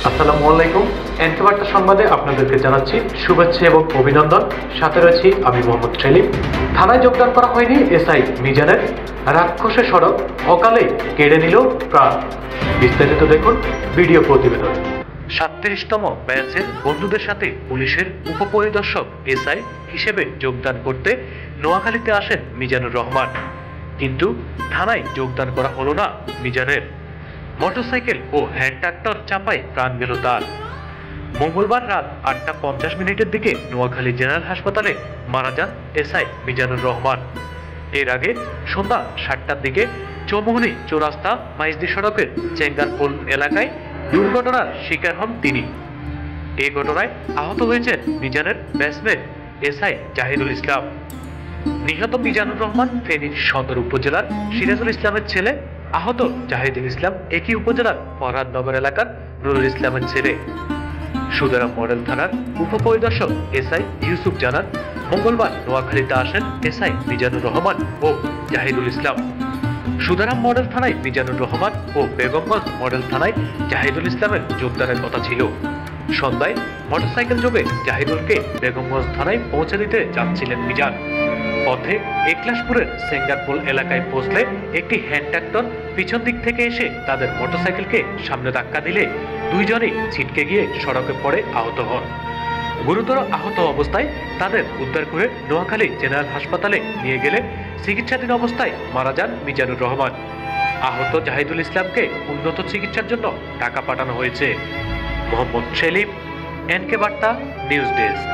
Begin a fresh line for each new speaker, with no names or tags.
আসসালামু আলাইকুম। এনকে বার্তা সংবাদে আপনাদেরকে জানাচ্ছি শুভেচ্ছা এবং অভিনন্দন। সাথে রয়েছি আমি মোহাম্মদ সেলিম। থানায় যোগদান করা হয়নি এসআই মিজানের, রাক্ষসে সড়ক অকালে কেড়ে নিল প্রাণ। বিস্তারিত দেখুন ভিডিও প্রতিবেদন। 37তম ব্যাচের বন্ধুদের সাথে পুলিশের উপপরিদর্শক এসআই হিসেবে যোগদান করতে নোয়াখালীতে আসেন মিজানুর রহমান, কিন্তু থানায় যোগদান করা হলো না মিজানের। মোটরসাইকেল ও হ্যান্ড ট্রাক্টর চাপায় প্রাণ গেল তার। মঙ্গলবার রাত 8টা 50 দিকে নোয়াখালী জেনারেল হাসপাতালে মারা যান এসআই মিজানুর রহমান। এর আগে সন্ধ্যা 7টার দিকে চৌমুহনী চৌরাস্তা মাইজদি সড়কের চেঙ্গারপোল এলাকায় দুর্ঘটনার শিকার হন তিনি। এই ঘটনায় আহত হয়েছেন মিজানের ব্যাচমেট এসআই জাহিদুল ইসলাম। নিহত মিজানুর রহমান ফেনীর সদর উপজেলার সিরাজুল ইসলামের ছেলে, আহত জাহিদুল ইসলাম একই উপজেলার ফরহাদনগর এলাকার নুরুল ইসলামের ছেলে। সুদারাম মডেল থানার উপপরিদর্শক এসআই ইউসুফ জানান, মঙ্গলবার নোয়াখালীতে আসেন এসআই মিজানুর রহমান ও জাহিদুল ইসলাম। সুদারাম মডেল থানায় মিজানুর রহমান ও বেগমগঞ্জ মডেল থানায় জাহিদুল ইসলামের যোগদানের কথা ছিল। সন্ধ্যায় মোটরসাইকেল যোগে জাহিদুলকে বেগমগঞ্জ থানায় পৌঁছে দিতে যাচ্ছিলেন মিজান। পথে একলাশপুরের সেঙ্গারপোল এলাকায় পৌঁছলে একটি হ্যান্ড ট্রাক্টর পিছন দিক থেকে এসে তাদের মোটরসাইকেলকে সামনে ধাক্কা দিলে দুইজনই ছিটকে গিয়ে সড়কে পড়ে আহত হন। গুরুতর আহত অবস্থায় তাদের উদ্ধার করে নোয়াখালী জেনারেল হাসপাতালে নিয়ে গেলে চিকিৎসাধীন অবস্থায় মারা যান মিজানুর রহমান। আহত জাহিদুল ইসলামকে উন্নত চিকিৎসার জন্য টাকা পাঠানো হয়েছে। মোহাম্মদ সেলিম, এনকে বার্তা নিউজ ডেস্ক।